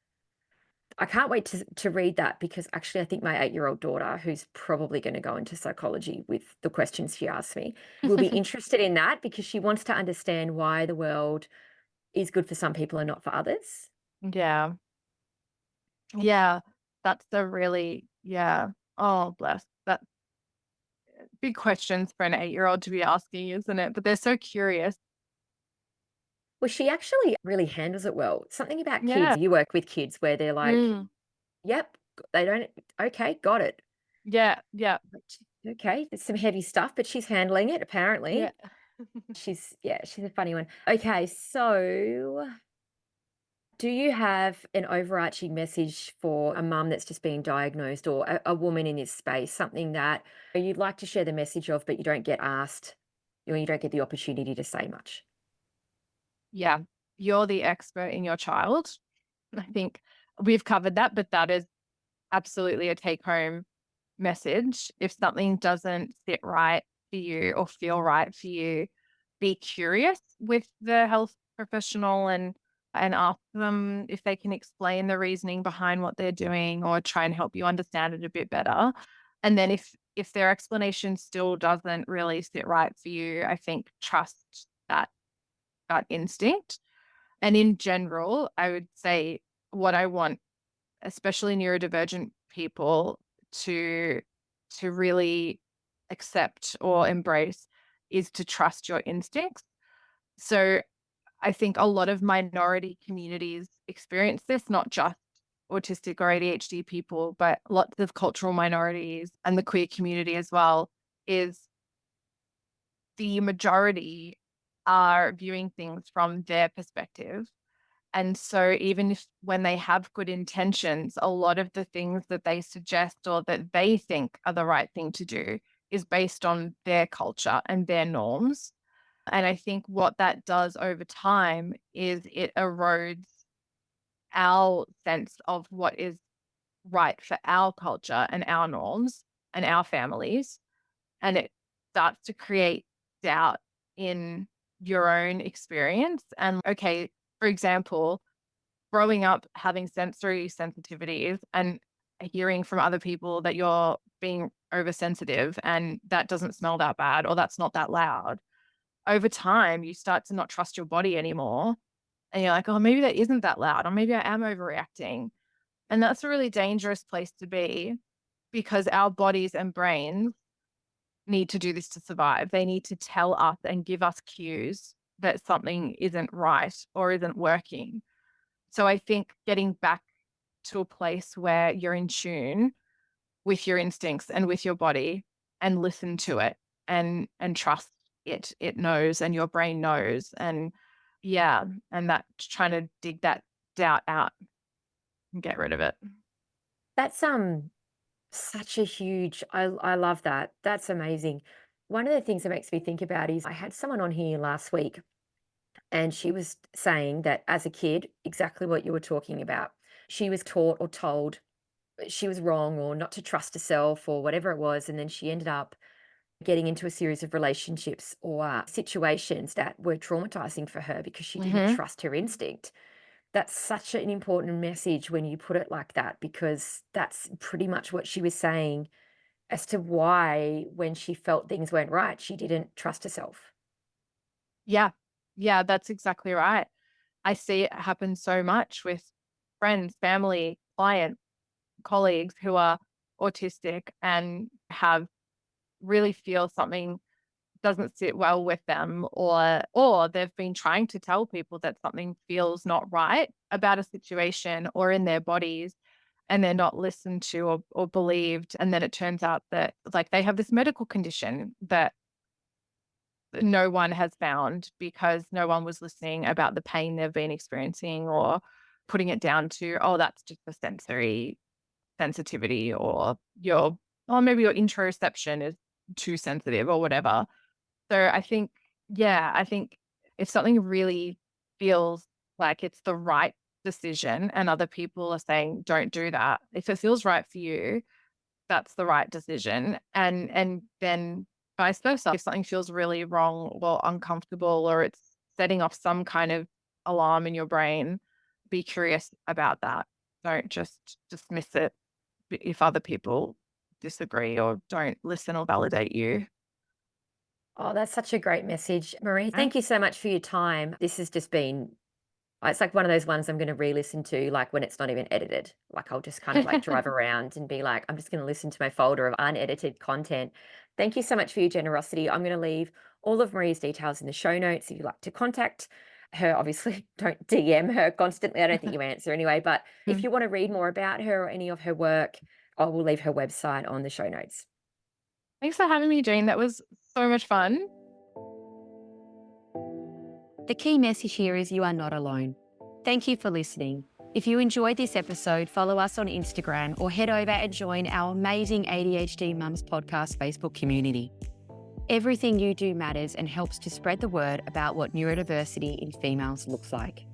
I can't wait to read that because actually I think my 8-year-old daughter, who's probably going to go into psychology with the questions she asked me, will be interested in that because she wants to understand why the world is good for some people and not for others. Yeah. Yeah. That's a really yeah. Oh, bless. That big questions for an 8-year-old to be asking, isn't it? But they're so curious. Well, she actually really handles it well. Something about kids, Yeah. you work with kids where they're like, Mm. "Yep," they don't, "Okay, got it." Yeah, yeah, Like, "Okay, there's some heavy stuff, but she's handling it yeah. apparently." She's a funny one. Okay, so do you have an overarching message for a mum that's just being diagnosed or a woman in this space, something that you'd like to share the message of, but you don't get asked or you don't get the opportunity to say much? Yeah, you're the expert in your child. I think we've covered that, but that is absolutely a take home message. If something doesn't sit right for you or feel right for you, be curious with the health professional and ask them if they can explain the reasoning behind what they're doing or try and help you understand it a bit better. And then if their explanation still doesn't really sit right for you, I think trust that gut instinct. And in general, I would say what I want, especially neurodivergent people, to to really accept or embrace is to trust your instincts. So I think a lot of minority communities experience this, not just autistic or ADHD people, but lots of cultural minorities and the queer community as well, is the majority are viewing things from their perspective. And so even if when they have good intentions, a lot of the things that they suggest or that they think are the right thing to do is based on their culture and their norms. And I think what that does over time is it erodes our sense of what is right for our culture and our norms and our families. And it starts to create doubt in your own experience. And okay, for example, growing up having sensory sensitivities and hearing from other people that you're being oversensitive and that doesn't smell that bad or that's not that loud. Over time, you start to not trust your body anymore. And you're like, oh, maybe that isn't that loud, or maybe I am overreacting. And that's a really dangerous place to be because our bodies and brains need to do this to survive. They need to tell us and give us cues that something isn't right or isn't working. So I think getting back to a place where you're in tune with your instincts and with your body and listen to it and trust it. It knows and your brain knows. And yeah, and that trying to dig that doubt out and get rid of it. That's such a huge I love that. That's amazing. One of the things that makes me think about is I had someone on here last week and she was saying that as a kid, exactly what you were talking about. She was taught or told she was wrong or not to trust herself or whatever it was. And then she ended up getting into a series of relationships or situations that were traumatizing for her because she didn't Hmm. trust her instinct. That's such an important message when you put it like that, because that's pretty much what she was saying as to why, when she felt things weren't right, she didn't trust herself. Yeah. Yeah, that's exactly right. I see it happen so much with friends, family, clients, colleagues who are autistic and have really feel something doesn't sit well with them or they've been trying to tell people that something feels not right about a situation or in their bodies and they're not listened to or believed, and then it turns out that like they have this medical condition that no one has found because no one was listening about the pain they've been experiencing or putting it down to, oh, that's just a sensory sensitivity or maybe your interoception is too sensitive or whatever. So I think if something really feels like it's the right decision and other people are saying, don't do that, if it feels right for you, that's the right decision. And then vice versa. If something feels really wrong or uncomfortable or it's setting off some kind of alarm in your brain, be curious about that. Don't just dismiss it if other people disagree or don't listen or validate you. Oh, that's such a great message, Marie. Yeah. Thank you so much for your time. This has just been it's like one of those ones I'm gonna re-listen to, like, when it's not even edited. Like, I'll just kind of, like, drive around and be like, "I'm just gonna listen to my folder of unedited content." Thank you so much for your generosity. I'm gonna leave all of Marie's details in the show notes if you'd like to contact her. Obviously, don't DM her constantly. I don't think you answer anyway, but if Mm. you wanna read more about her or any of her work, I will leave her website on the show notes. Thanks for having me, Jane. That was so much fun. The key message here is you are not alone. Thank you for listening. If you enjoyed this episode, follow us on Instagram or head over and join our amazing ADHD Mums podcast Facebook community. Everything you do matters and helps to spread the word about what neurodiversity in females looks like.